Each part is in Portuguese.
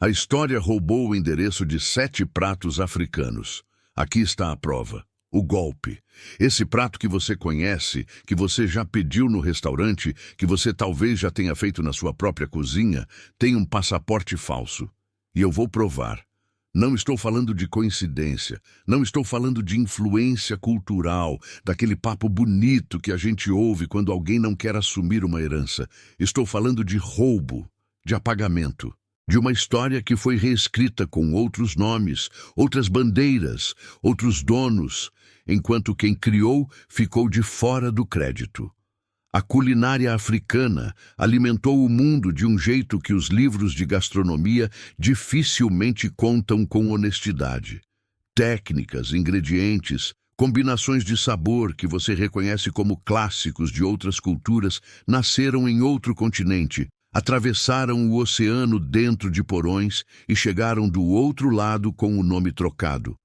A história roubou o endereço de 7 pratos africanos. Aqui está a prova. O golpe. Esse prato que você conhece, que você já pediu no restaurante, que você talvez já tenha feito na sua própria cozinha, tem um passaporte falso. E eu vou provar. Não estou falando de coincidência, não estou falando de influência cultural, daquele papo bonito que a gente ouve quando alguém não quer assumir uma herança. Estou falando de roubo, de apagamento. De uma história que foi reescrita com outros nomes, outras bandeiras, outros donos, enquanto quem criou ficou de fora do crédito. A culinária africana alimentou o mundo de um jeito que os livros de gastronomia dificilmente contam com honestidade. Técnicas, ingredientes, combinações de sabor que você reconhece como clássicos de outras culturas nasceram em outro continente. Atravessaram o oceano dentro de porões e chegaram do outro lado com o nome trocado.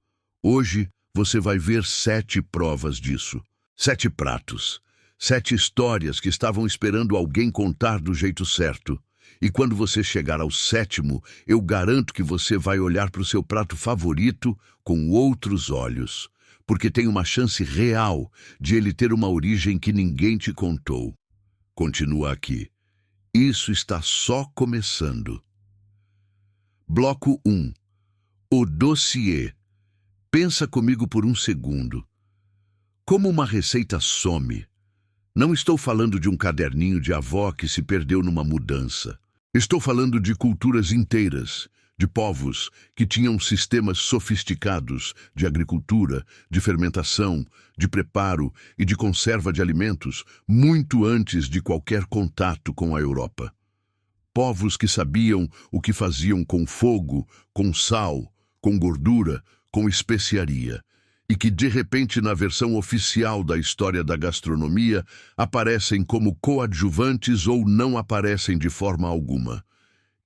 Hoje, você vai ver 7 provas disso. 7 pratos. 7 histórias que estavam esperando alguém contar do jeito certo. E quando você chegar ao 7º, eu garanto que você vai olhar para o seu prato favorito com outros olhos. Porque tem uma chance real de ele ter uma origem que ninguém te contou. Continua aqui. Isso está só começando. Bloco 1. O dossiê. Pensa comigo por um segundo. Como uma receita some? Não estou falando de um caderninho de avó que se perdeu numa mudança. Estou falando de culturas inteiras, de povos que tinham sistemas sofisticados de agricultura, de fermentação, de preparo e de conserva de alimentos muito antes de qualquer contato com a Europa. Povos que sabiam o que faziam com fogo, com sal, com gordura, com especiaria, e que de repente na versão oficial da história da gastronomia aparecem como coadjuvantes ou não aparecem de forma alguma.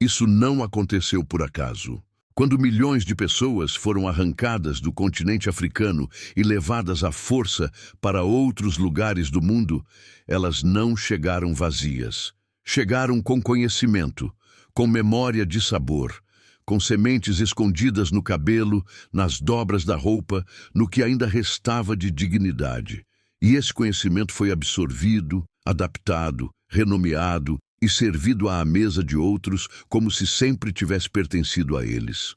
Isso não aconteceu por acaso. Quando milhões de pessoas foram arrancadas do continente africano e levadas à força para outros lugares do mundo, elas não chegaram vazias. Chegaram com conhecimento, com memória de sabor, com sementes escondidas no cabelo, nas dobras da roupa, no que ainda restava de dignidade. E esse conhecimento foi absorvido, adaptado, renomeado, e servido à mesa de outros como se sempre tivesse pertencido a eles.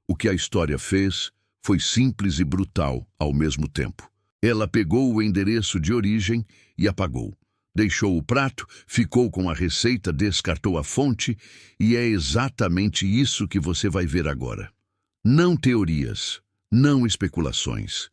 O que a história fez foi simples e brutal ao mesmo tempo. Ela pegou o endereço de origem e apagou. Deixou o prato, ficou com a receita, descartou a fonte, e é exatamente isso que você vai ver agora. Não teorias, não especulações.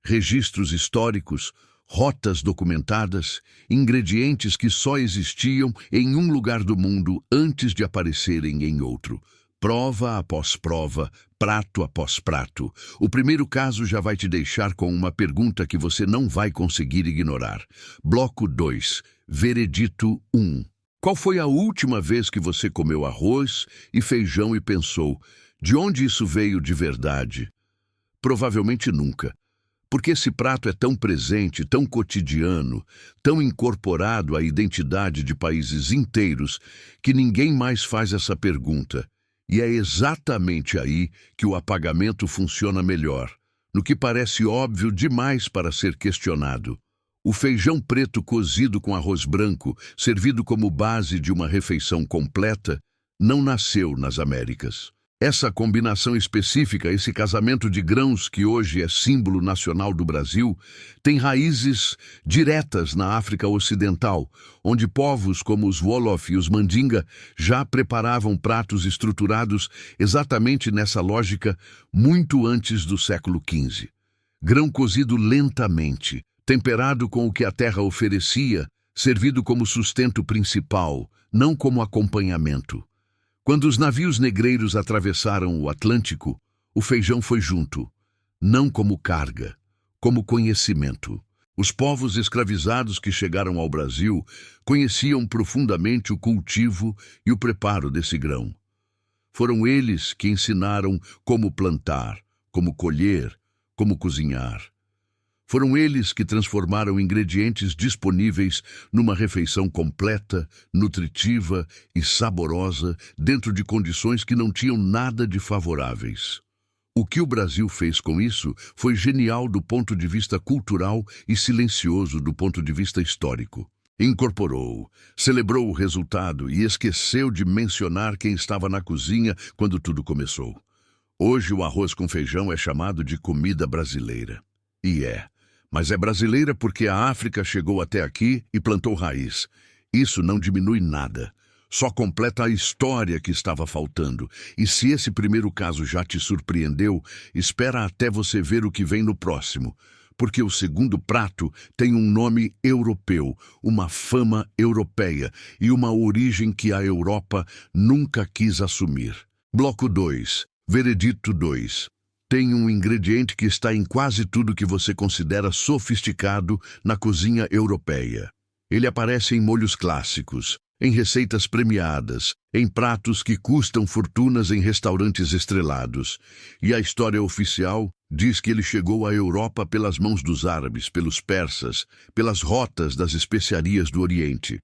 Registros históricos, rotas documentadas, ingredientes que só existiam em um lugar do mundo antes de aparecerem em outro. Prova após prova, prato após prato. O primeiro caso já vai te deixar com uma pergunta que você não vai conseguir ignorar. Bloco 2. Veredito 1. Qual foi a última vez que você comeu arroz e feijão e pensou, de onde isso veio de verdade? Provavelmente nunca. Porque esse prato é tão presente, tão cotidiano, tão incorporado à identidade de países inteiros, que ninguém mais faz essa pergunta. E é exatamente aí que o apagamento funciona melhor, no que parece óbvio demais para ser questionado. O feijão preto cozido com arroz branco, servido como base de uma refeição completa, não nasceu nas Américas. Essa combinação específica, esse casamento de grãos que hoje é símbolo nacional do Brasil, tem raízes diretas na África Ocidental, onde povos como os Wolof e os Mandinga já preparavam pratos estruturados exatamente nessa lógica muito antes do século XV. Grão cozido lentamente, temperado com o que a terra oferecia, servido como sustento principal, não como acompanhamento. Quando os navios negreiros atravessaram o Atlântico, o feijão foi junto, não como carga, como conhecimento. Os povos escravizados que chegaram ao Brasil conheciam profundamente o cultivo e o preparo desse grão. Foram eles que ensinaram como plantar, como colher, como cozinhar. Foram eles que transformaram ingredientes disponíveis numa refeição completa, nutritiva e saborosa dentro de condições que não tinham nada de favoráveis. O que o Brasil fez com isso foi genial do ponto de vista cultural e silencioso do ponto de vista histórico. Incorporou, celebrou o resultado e esqueceu de mencionar quem estava na cozinha quando tudo começou. Hoje o arroz com feijão é chamado de comida brasileira. E é. Mas é brasileira porque a África chegou até aqui e plantou raiz. Isso não diminui nada. Só completa a história que estava faltando. E se esse primeiro caso já te surpreendeu, espera até você ver o que vem no próximo. Porque o segundo prato tem um nome europeu, uma fama europeia e uma origem que a Europa nunca quis assumir. Bloco 2. Veredito 2. Tem um ingrediente que está em quase tudo que você considera sofisticado na cozinha europeia. Ele aparece em molhos clássicos, em receitas premiadas, em pratos que custam fortunas em restaurantes estrelados. E a história oficial diz que ele chegou à Europa pelas mãos dos árabes, pelos persas, pelas rotas das especiarias do Oriente.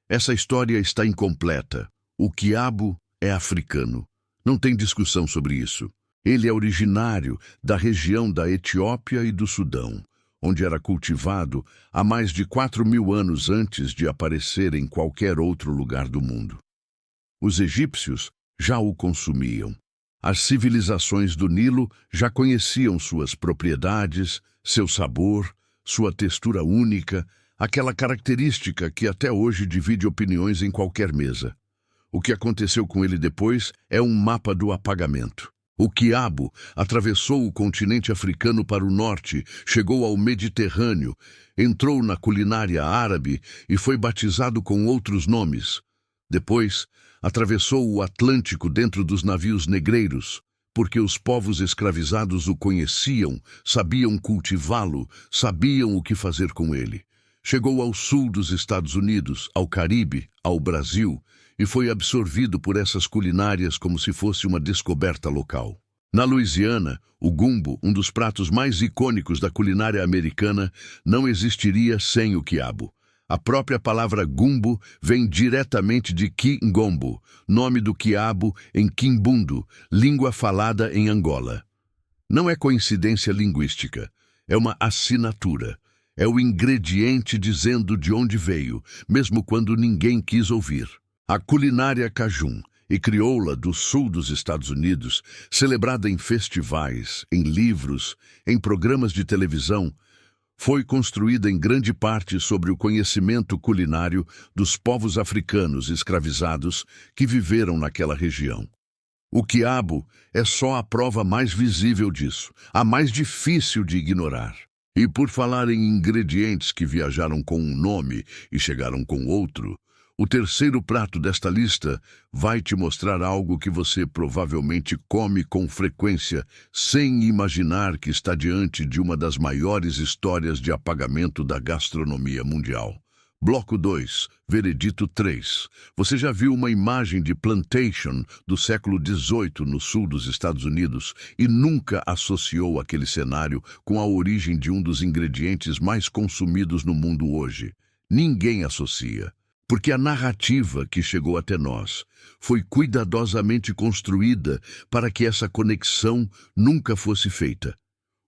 Essa história está incompleta. O quiabo é africano. Não tem discussão sobre isso. Ele é originário da região da Etiópia e do Sudão, onde era cultivado há mais de 4.000 anos antes de aparecer em qualquer outro lugar do mundo. Os egípcios já o consumiam. As civilizações do Nilo já conheciam suas propriedades, seu sabor, sua textura única, aquela característica que até hoje divide opiniões em qualquer mesa. O que aconteceu com ele depois é um mapa do apagamento. O quiabo atravessou o continente africano para o norte, chegou ao Mediterrâneo, entrou na culinária árabe e foi batizado com outros nomes. Depois, atravessou o Atlântico dentro dos navios negreiros, porque os povos escravizados o conheciam, sabiam cultivá-lo, sabiam o que fazer com ele. Chegou ao sul dos Estados Unidos, ao Caribe, ao Brasil, e foi absorvido por essas culinárias como se fosse uma descoberta local. Na Louisiana, o gumbo, um dos pratos mais icônicos da culinária americana, não existiria sem o quiabo. A própria palavra gumbo vem diretamente de Kingombo, nome do quiabo em Kimbundu, língua falada em Angola. Não é coincidência linguística, é uma assinatura. É o ingrediente dizendo de onde veio, mesmo quando ninguém quis ouvir. A culinária cajun e crioula do sul dos Estados Unidos, celebrada em festivais, em livros, em programas de televisão, foi construída em grande parte sobre o conhecimento culinário dos povos africanos escravizados que viveram naquela região. O quiabo é só a prova mais visível disso, a mais difícil de ignorar. E por falar em ingredientes que viajaram com um nome e chegaram com outro, o terceiro prato desta lista vai te mostrar algo que você provavelmente come com frequência, sem imaginar que está diante de uma das maiores histórias de apagamento da gastronomia mundial. Bloco 2, Veredito 3. Você já viu uma imagem de plantation do século XVIII no sul dos Estados Unidos e nunca associou aquele cenário com a origem de um dos ingredientes mais consumidos no mundo hoje? Ninguém associa. Porque a narrativa que chegou até nós foi cuidadosamente construída para que essa conexão nunca fosse feita.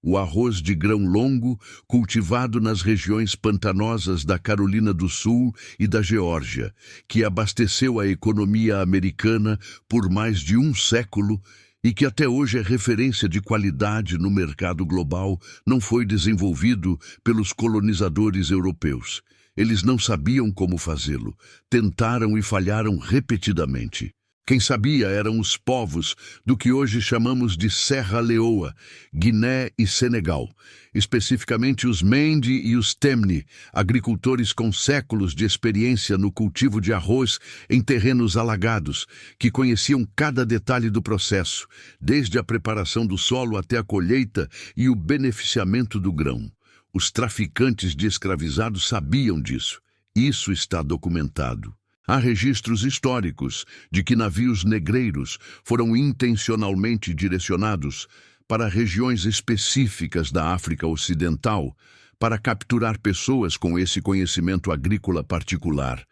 O arroz de grão longo, cultivado nas regiões pantanosas da Carolina do Sul e da Geórgia, que abasteceu a economia americana por mais de um século e que até hoje é referência de qualidade no mercado global, não foi desenvolvido pelos colonizadores europeus. Eles não sabiam como fazê-lo, tentaram e falharam repetidamente. Quem sabia eram os povos do que hoje chamamos de Serra Leoa, Guiné e Senegal, especificamente os Mende e os Temne, agricultores com séculos de experiência no cultivo de arroz em terrenos alagados, que conheciam cada detalhe do processo, desde a preparação do solo até a colheita e o beneficiamento do grão. Os traficantes de escravizados sabiam disso. Isso está documentado. Há registros históricos de que navios negreiros foram intencionalmente direcionados para regiões específicas da África Ocidental para capturar pessoas com esse conhecimento agrícola particular.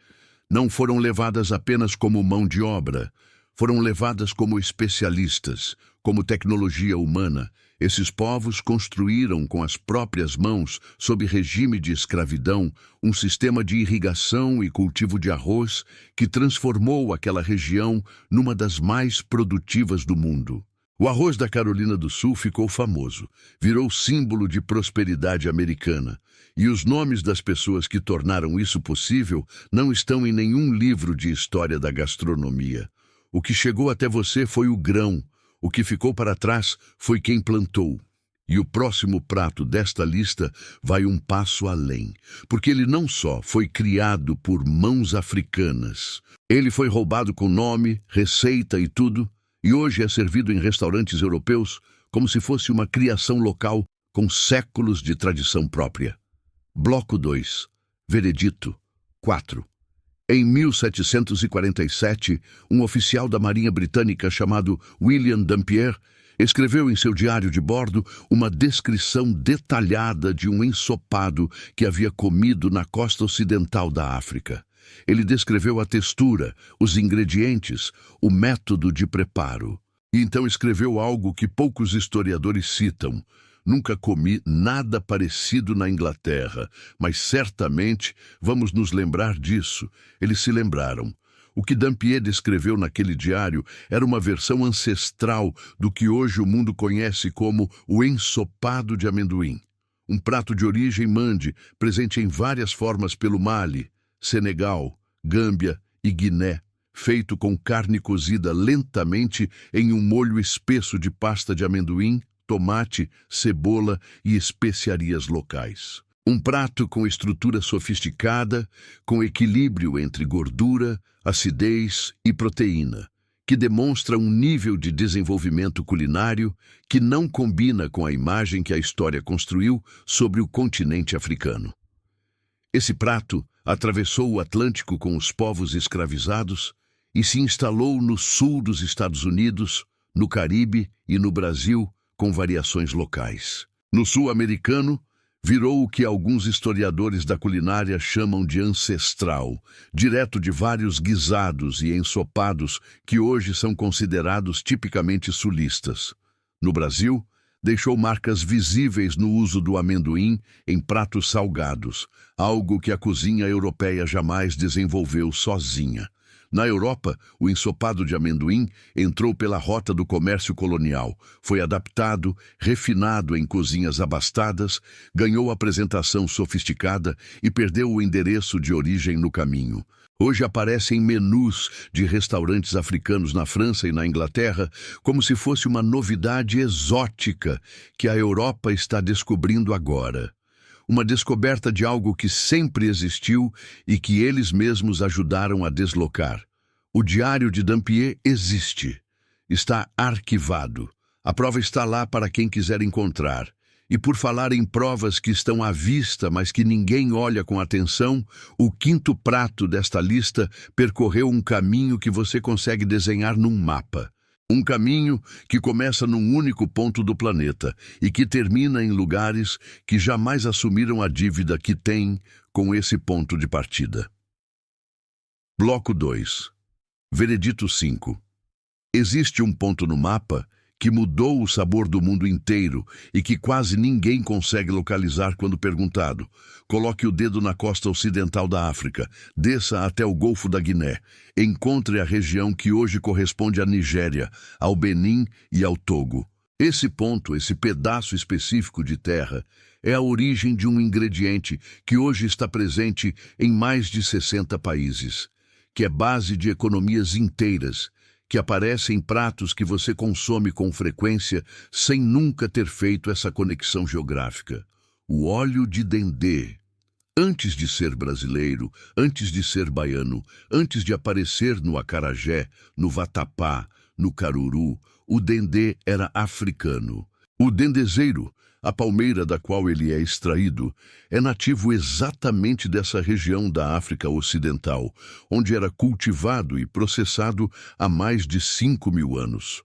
Não foram levadas apenas como mão de obra, foram levadas como especialistas, como tecnologia humana. Esses povos construíram com as próprias mãos, sob regime de escravidão, um sistema de irrigação e cultivo de arroz que transformou aquela região numa das mais produtivas do mundo. O arroz da Carolina do Sul ficou famoso, virou símbolo de prosperidade americana. E os nomes das pessoas que tornaram isso possível não estão em nenhum livro de história da gastronomia. O que chegou até você foi o grão, o que ficou para trás foi quem plantou. E o próximo prato desta lista vai um passo além, porque ele não só foi criado por mãos africanas, ele foi roubado com nome, receita e tudo, e hoje é servido em restaurantes europeus como se fosse uma criação local com séculos de tradição própria. Bloco 2. Veredito 4. Em 1747, um oficial da Marinha Britânica chamado William Dampier escreveu em seu diário de bordo uma descrição detalhada de um ensopado que havia comido na costa ocidental da África. Ele descreveu a textura, os ingredientes, o método de preparo. E então escreveu algo que poucos historiadores citam. Nunca comi nada parecido na Inglaterra, mas certamente vamos nos lembrar disso. Eles se lembraram. O que Dampier descreveu naquele diário era uma versão ancestral do que hoje o mundo conhece como o ensopado de amendoim. Um prato de origem mande, presente em várias formas pelo Mali, Senegal, Gâmbia e Guiné, feito com carne cozida lentamente em um molho espesso de pasta de amendoim, tomate, cebola e especiarias locais. Um prato com estrutura sofisticada, com equilíbrio entre gordura, acidez e proteína, que demonstra um nível de desenvolvimento culinário que não combina com a imagem que a história construiu sobre o continente africano. Esse prato atravessou o Atlântico com os povos escravizados e se instalou no sul dos Estados Unidos, no Caribe e no Brasil, com variações locais. No sul americano, virou o que alguns historiadores da culinária chamam de ancestral, direto de vários guisados e ensopados que hoje são considerados tipicamente sulistas. No Brasil, deixou marcas visíveis no uso do amendoim em pratos salgados, algo que a cozinha europeia jamais desenvolveu sozinha. Na Europa, o ensopado de amendoim entrou pela rota do comércio colonial, foi adaptado, refinado em cozinhas abastadas, ganhou apresentação sofisticada e perdeu o endereço de origem no caminho. Hoje aparece em menus de restaurantes africanos na França e na Inglaterra como se fosse uma novidade exótica que a Europa está descobrindo agora. Uma descoberta de algo que sempre existiu e que eles mesmos ajudaram a deslocar. O diário de Dampier existe. Está arquivado. A prova está lá para quem quiser encontrar. E por falar em provas que estão à vista, mas que ninguém olha com atenção, o quinto prato desta lista percorreu um caminho que você consegue desenhar num mapa. Um caminho que começa num único ponto do planeta e que termina em lugares que jamais assumiram a dívida que têm com esse ponto de partida. Bloco 2. Veredito 5. Existe um ponto no mapa que mudou o sabor do mundo inteiro e que quase ninguém consegue localizar quando perguntado. Coloque o dedo na costa ocidental da África, desça até o Golfo da Guiné, encontre a região que hoje corresponde à Nigéria, ao Benin e ao Togo. Esse ponto, esse pedaço específico de terra, é a origem de um ingrediente que hoje está presente em mais de 60 países, que é base de economias inteiras, que aparece em pratos que você consome com frequência sem nunca ter feito essa conexão geográfica. O óleo de dendê. Antes de ser brasileiro, antes de ser baiano, antes de aparecer no acarajé, no vatapá, no caruru, o dendê era africano. O dendezeiro, a palmeira da qual ele é extraído, é nativo exatamente dessa região da África Ocidental, onde era cultivado e processado há mais de 5.000 anos.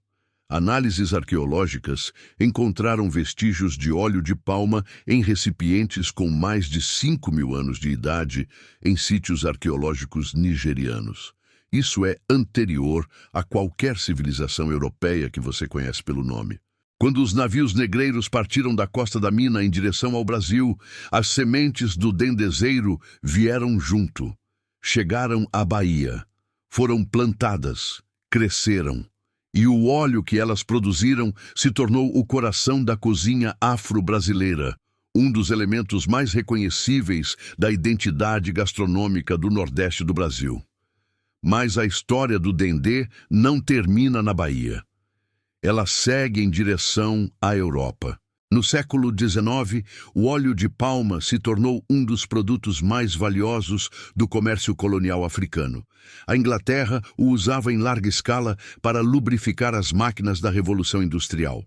Análises arqueológicas encontraram vestígios de óleo de palma em recipientes com mais de 5.000 anos de idade em sítios arqueológicos nigerianos. Isso é anterior a qualquer civilização europeia que você conhece pelo nome. Quando os navios negreiros partiram da costa da mina em direção ao Brasil, as sementes do dendezeiro vieram junto. Chegaram à Bahia, foram plantadas, cresceram. E o óleo que elas produziram se tornou o coração da cozinha afro-brasileira, um dos elementos mais reconhecíveis da identidade gastronômica do Nordeste do Brasil. Mas a história do dendê não termina na Bahia. Ela segue em direção à Europa. No século XIX, o óleo de palma se tornou um dos produtos mais valiosos do comércio colonial africano. A Inglaterra o usava em larga escala para lubrificar as máquinas da Revolução Industrial.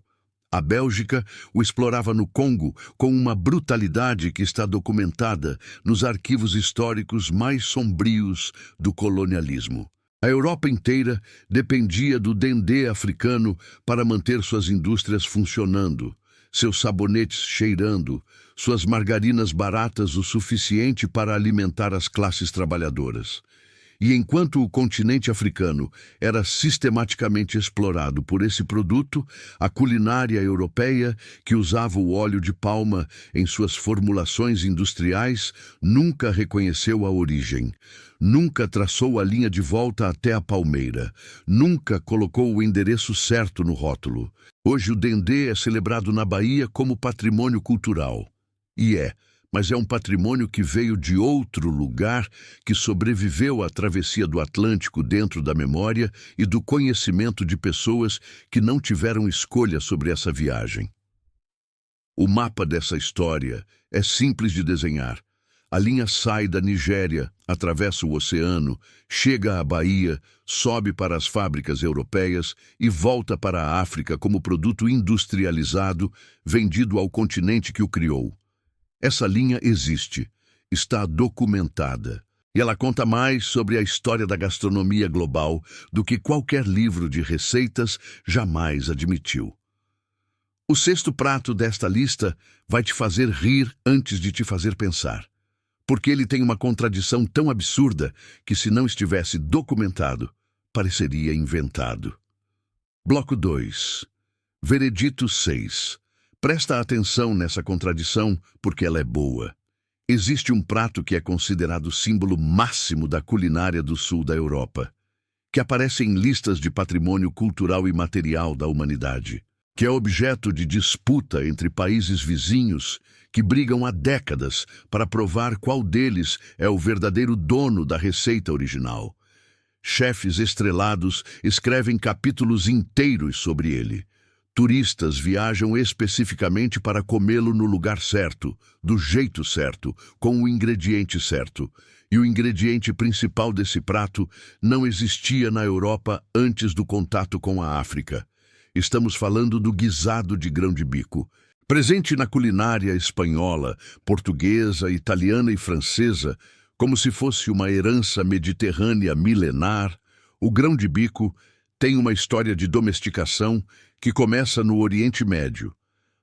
A Bélgica o explorava no Congo com uma brutalidade que está documentada nos arquivos históricos mais sombrios do colonialismo. A Europa inteira dependia do dendê africano para manter suas indústrias funcionando, seus sabonetes cheirando, suas margarinas baratas o suficiente para alimentar as classes trabalhadoras. E enquanto o continente africano era sistematicamente explorado por esse produto, a culinária europeia, que usava o óleo de palma em suas formulações industriais, nunca reconheceu a origem, nunca traçou a linha de volta até a palmeira, nunca colocou o endereço certo no rótulo. Hoje o dendê é celebrado na Bahia como patrimônio cultural. Mas é um patrimônio que veio de outro lugar, que sobreviveu à travessia do Atlântico dentro da memória e do conhecimento de pessoas que não tiveram escolha sobre essa viagem. O mapa dessa história é simples de desenhar. A linha sai da Nigéria, atravessa o oceano, chega à Bahia, sobe para as fábricas europeias e volta para a África como produto industrializado, vendido ao continente que o criou. Essa linha existe, está documentada, e ela conta mais sobre a história da gastronomia global do que qualquer livro de receitas jamais admitiu. O sexto prato desta lista vai te fazer rir antes de te fazer pensar, porque ele tem uma contradição tão absurda que, se não estivesse documentado, pareceria inventado. Bloco 2. Veredito 6. Presta atenção nessa contradição, porque ela é boa. Existe um prato que é considerado o símbolo máximo da culinária do sul da Europa, que aparece em listas de patrimônio cultural e material da humanidade, que é objeto de disputa entre países vizinhos que brigam há décadas para provar qual deles é o verdadeiro dono da receita original. Chefes estrelados escrevem capítulos inteiros sobre ele. Turistas viajam especificamente para comê-lo no lugar certo, do jeito certo, com o ingrediente certo. E o ingrediente principal desse prato não existia na Europa antes do contato com a África. Estamos falando do guisado de grão de bico. Presente na culinária espanhola, portuguesa, italiana e francesa, como se fosse uma herança mediterrânea milenar, o grão de bico tem uma história de domesticação que começa no Oriente Médio,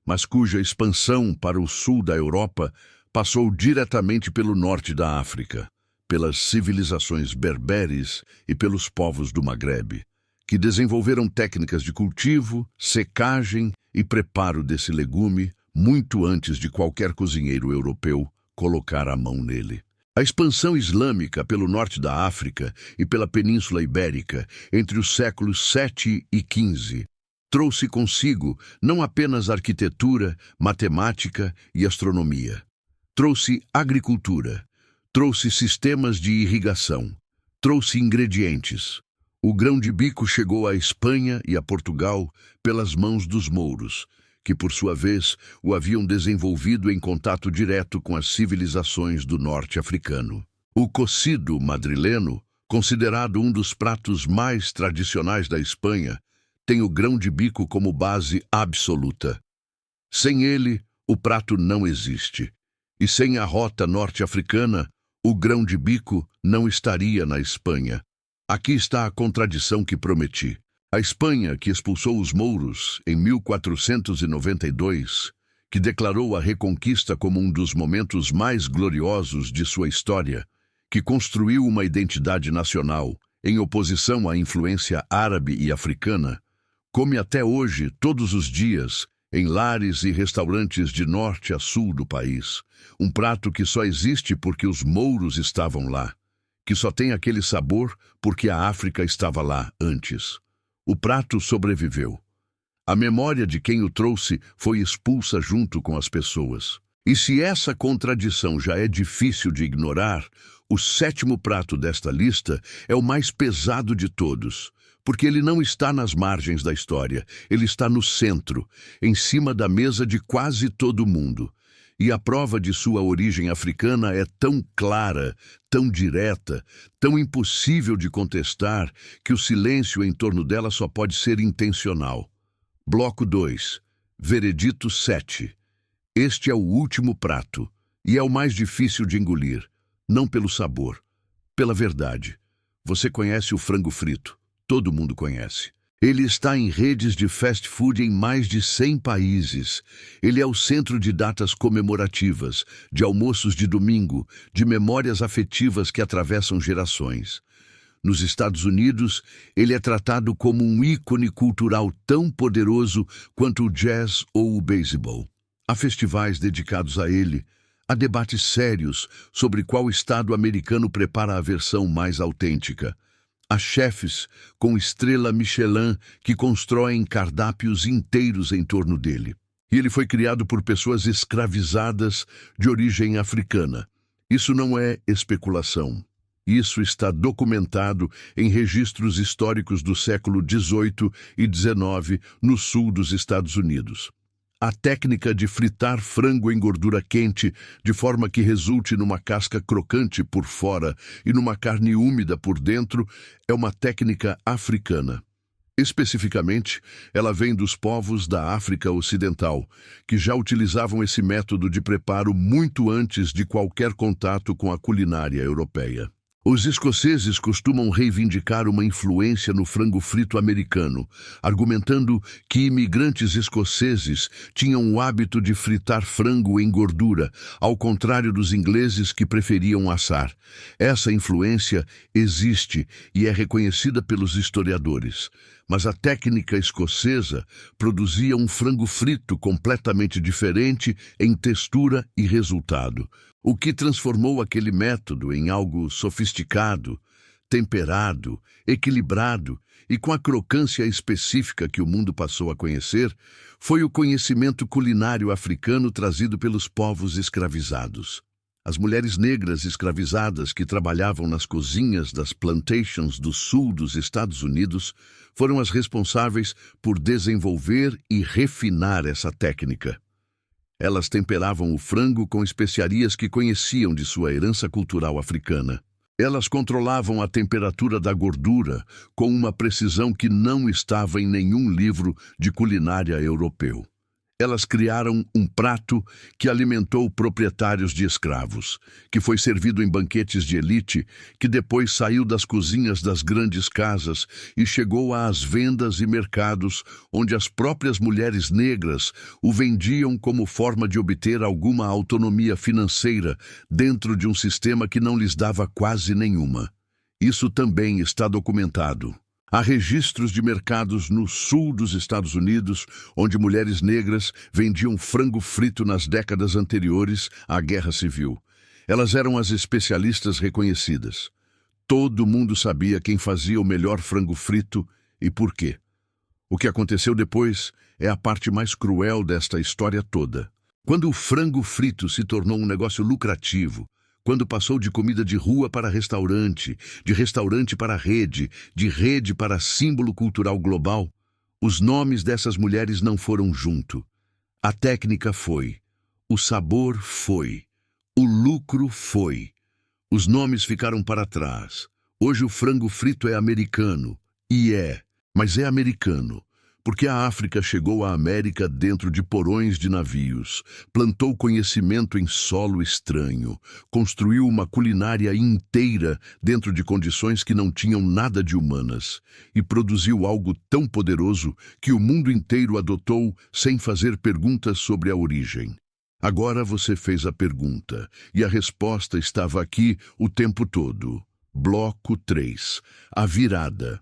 mas cuja expansão para o sul da Europa passou diretamente pelo norte da África, pelas civilizações berberes e pelos povos do Maghreb, que desenvolveram técnicas de cultivo, secagem e preparo desse legume muito antes de qualquer cozinheiro europeu colocar a mão nele. A expansão islâmica pelo norte da África e pela Península Ibérica entre os séculos 7 e 15 trouxe consigo não apenas arquitetura, matemática e astronomia. Trouxe agricultura, trouxe sistemas de irrigação, trouxe ingredientes. O grão de bico chegou à Espanha e a Portugal pelas mãos dos mouros, que por sua vez o haviam desenvolvido em contato direto com as civilizações do norte africano. O cocido madrileno, considerado um dos pratos mais tradicionais da Espanha, tem o grão de bico como base absoluta. Sem ele, o prato não existe. E sem a rota norte-africana, o grão de bico não estaria na Espanha. Aqui está a contradição que prometi. A Espanha, que expulsou os mouros em 1492, que declarou a Reconquista como um dos momentos mais gloriosos de sua história, que construiu uma identidade nacional em oposição à influência árabe e africana, come até hoje, todos os dias, em lares e restaurantes de norte a sul do país, um prato que só existe porque os mouros estavam lá, que só tem aquele sabor porque a África estava lá antes. O prato sobreviveu. A memória de quem o trouxe foi expulsa junto com as pessoas. E se essa contradição já é difícil de ignorar, o sétimo prato desta lista é o mais pesado de todos, porque ele não está nas margens da história, ele está no centro, em cima da mesa de quase todo mundo. E a prova de sua origem africana é tão clara, tão direta, tão impossível de contestar, que o silêncio em torno dela só pode ser intencional. Bloco 2. Veredito 7. Este é o último prato, e é o mais difícil de engolir, não pelo sabor, pela verdade. Você conhece o frango frito, todo mundo conhece. Ele está em redes de fast food em mais de 100 países. Ele é o centro de datas comemorativas, de almoços de domingo, de memórias afetivas que atravessam gerações. Nos Estados Unidos, ele é tratado como um ícone cultural tão poderoso quanto o jazz ou o beisebol. Há festivais dedicados a ele, há debates sérios sobre qual estado americano prepara a versão mais autêntica. Há chefes com estrela Michelin que constroem cardápios inteiros em torno dele. E ele foi criado por pessoas escravizadas de origem africana. Isso não é especulação. Isso está documentado em registros históricos do século XVIII e XIX no sul dos Estados Unidos. A técnica de fritar frango em gordura quente de forma que resulte numa casca crocante por fora e numa carne úmida por dentro é uma técnica africana. Especificamente, ela vem dos povos da África Ocidental, que já utilizavam esse método de preparo muito antes de qualquer contato com a culinária europeia. Os escoceses costumam reivindicar uma influência no frango frito americano, argumentando que imigrantes escoceses tinham o hábito de fritar frango em gordura, ao contrário dos ingleses que preferiam assar. Essa influência existe e é reconhecida pelos historiadores. Mas a técnica escocesa produzia um frango frito completamente diferente em textura e resultado, o que transformou aquele método em algo sofisticado, temperado, equilibrado e com a crocância específica que o mundo passou a conhecer, foi o conhecimento culinário africano trazido pelos povos escravizados. As mulheres negras escravizadas que trabalhavam nas cozinhas das plantations do sul dos Estados Unidos foram as responsáveis por desenvolver e refinar essa técnica. Elas temperavam o frango com especiarias que conheciam de sua herança cultural africana. Elas controlavam a temperatura da gordura com uma precisão que não estava em nenhum livro de culinária europeu. Elas criaram um prato que alimentou proprietários de escravos, que foi servido em banquetes de elite, que depois saiu das cozinhas das grandes casas e chegou às vendas e mercados, onde as próprias mulheres negras o vendiam como forma de obter alguma autonomia financeira dentro de um sistema que não lhes dava quase nenhuma. Isso também está documentado. Há registros de mercados no sul dos Estados Unidos, onde mulheres negras vendiam frango frito nas décadas anteriores à Guerra Civil. Elas eram as especialistas reconhecidas. Todo mundo sabia quem fazia o melhor frango frito e por quê. O que aconteceu depois é a parte mais cruel desta história toda. Quando o frango frito se tornou um negócio lucrativo, quando passou de comida de rua para restaurante, de restaurante para rede, de rede para símbolo cultural global, os nomes dessas mulheres não foram junto. A técnica foi, o sabor foi, o lucro foi. Os nomes ficaram para trás. Hoje o frango frito é americano, mas é americano, Porque a África chegou à América dentro de porões de navios, plantou conhecimento em solo estranho, construiu uma culinária inteira dentro de condições que não tinham nada de humanas, e produziu algo tão poderoso que o mundo inteiro adotou sem fazer perguntas sobre a origem. Agora você fez a pergunta, e a resposta estava aqui o tempo todo. Bloco 3. A virada.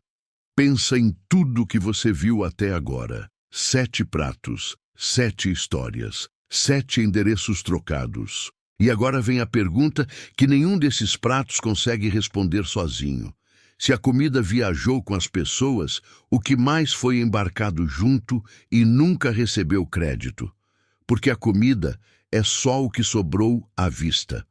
Pensa em tudo que você viu até agora. 7 pratos, 7 histórias, 7 endereços trocados. E agora vem a pergunta que nenhum desses pratos consegue responder sozinho. Se a comida viajou com as pessoas, o que mais foi embarcado junto e nunca recebeu crédito? Porque a comida é só o que sobrou à vista.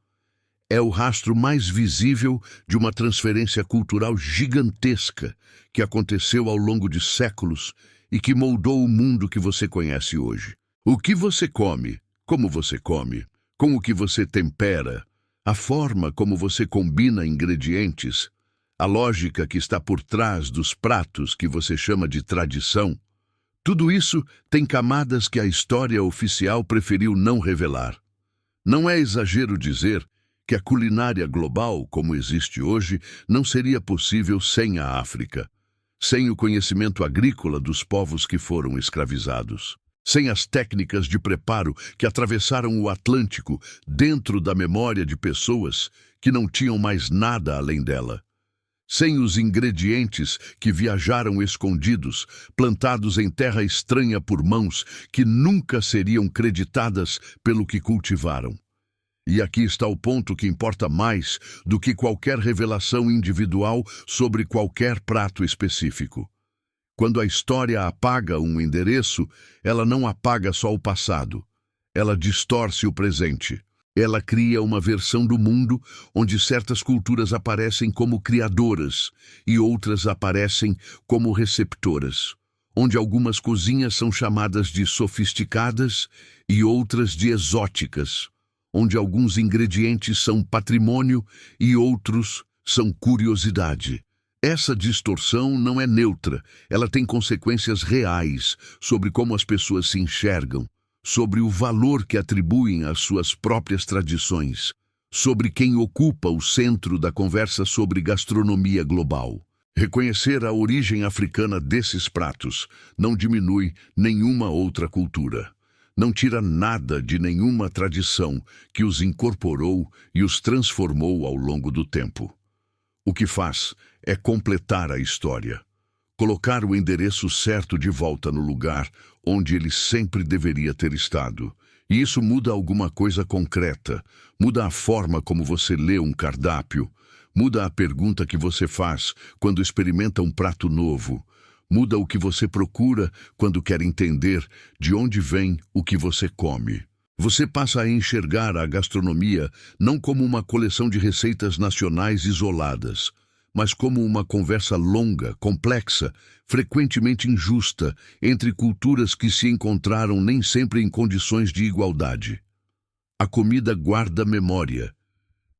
É o rastro mais visível de uma transferência cultural gigantesca que aconteceu ao longo de séculos e que moldou o mundo que você conhece hoje. O que você come, como você come, com o que você tempera, a forma como você combina ingredientes, a lógica que está por trás dos pratos que você chama de tradição, tudo isso tem camadas que a história oficial preferiu não revelar. Não é exagero dizer que a culinária global, como existe hoje, não seria possível sem a África, sem o conhecimento agrícola dos povos que foram escravizados, sem as técnicas de preparo que atravessaram o Atlântico dentro da memória de pessoas que não tinham mais nada além dela, sem os ingredientes que viajaram escondidos, plantados em terra estranha por mãos que nunca seriam creditadas pelo que cultivaram. E aqui está o ponto que importa mais do que qualquer revelação individual sobre qualquer prato específico. Quando a história apaga um endereço, ela não apaga só o passado. Ela distorce o presente. Ela cria uma versão do mundo onde certas culturas aparecem como criadoras e outras aparecem como receptoras, onde algumas cozinhas são chamadas de sofisticadas e outras de exóticas, onde alguns ingredientes são patrimônio e outros são curiosidade. Essa distorção não é neutra, ela tem consequências reais sobre como as pessoas se enxergam, sobre o valor que atribuem às suas próprias tradições, sobre quem ocupa o centro da conversa sobre gastronomia global. Reconhecer a origem africana desses pratos não diminui nenhuma outra cultura. Não tira nada de nenhuma tradição que os incorporou e os transformou ao longo do tempo. O que faz é completar a história, colocar o endereço certo de volta no lugar onde ele sempre deveria ter estado. E isso muda alguma coisa concreta, muda a forma como você lê um cardápio, muda a pergunta que você faz quando experimenta um prato novo, muda o que você procura quando quer entender de onde vem o que você come. Você passa a enxergar a gastronomia não como uma coleção de receitas nacionais isoladas, mas como uma conversa longa, complexa, frequentemente injusta, entre culturas que se encontraram nem sempre em condições de igualdade. A comida guarda memória,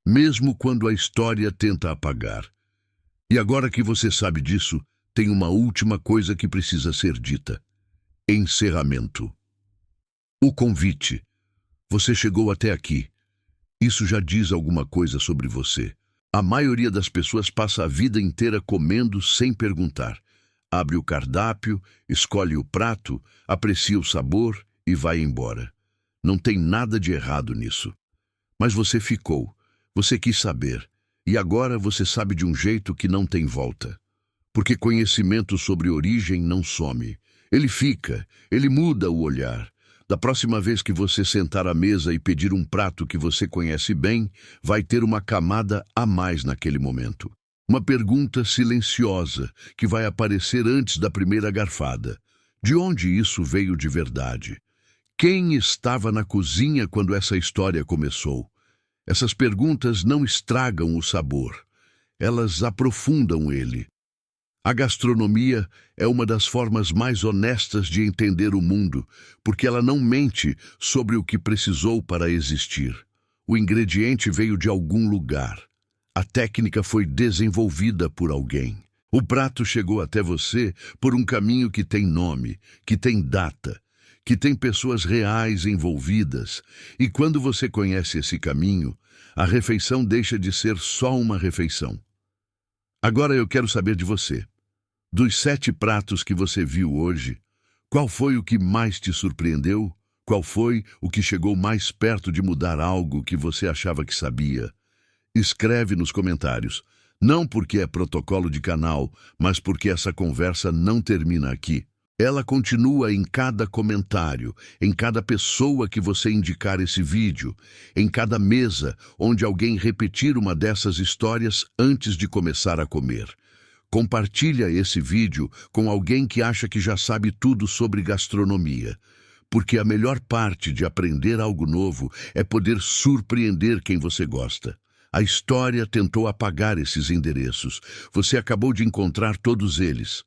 mesmo quando a história tenta apagar. E agora que você sabe disso, tem uma última coisa que precisa ser dita. Encerramento. O convite. Você chegou até aqui. Isso já diz alguma coisa sobre você. A maioria das pessoas passa a vida inteira comendo sem perguntar. Abre o cardápio, escolhe o prato, aprecia o sabor e vai embora. Não tem nada de errado nisso. Mas você ficou. Você quis saber. E agora você sabe de um jeito que não tem volta. Porque conhecimento sobre origem não some. Ele fica, ele muda o olhar. Da próxima vez que você sentar à mesa e pedir um prato que você conhece bem, vai ter uma camada a mais naquele momento. Uma pergunta silenciosa que vai aparecer antes da primeira garfada. De onde isso veio de verdade? Quem estava na cozinha quando essa história começou? Essas perguntas não estragam o sabor. Elas aprofundam ele. A gastronomia é uma das formas mais honestas de entender o mundo, porque ela não mente sobre o que precisou para existir. O ingrediente veio de algum lugar. A técnica foi desenvolvida por alguém. O prato chegou até você por um caminho que tem nome, que tem data, que tem pessoas reais envolvidas. E quando você conhece esse caminho, a refeição deixa de ser só uma refeição. Agora eu quero saber de você. Dos 7 pratos que você viu hoje, qual foi o que mais te surpreendeu? Qual foi o que chegou mais perto de mudar algo que você achava que sabia? Escreve nos comentários. Não porque é protocolo de canal, mas porque essa conversa não termina aqui. Ela continua em cada comentário, em cada pessoa que você indicar esse vídeo, em cada mesa onde alguém repetir uma dessas histórias antes de começar a comer. Compartilha esse vídeo com alguém que acha que já sabe tudo sobre gastronomia. Porque a melhor parte de aprender algo novo é poder surpreender quem você gosta. A história tentou apagar esses endereços. Você acabou de encontrar todos eles.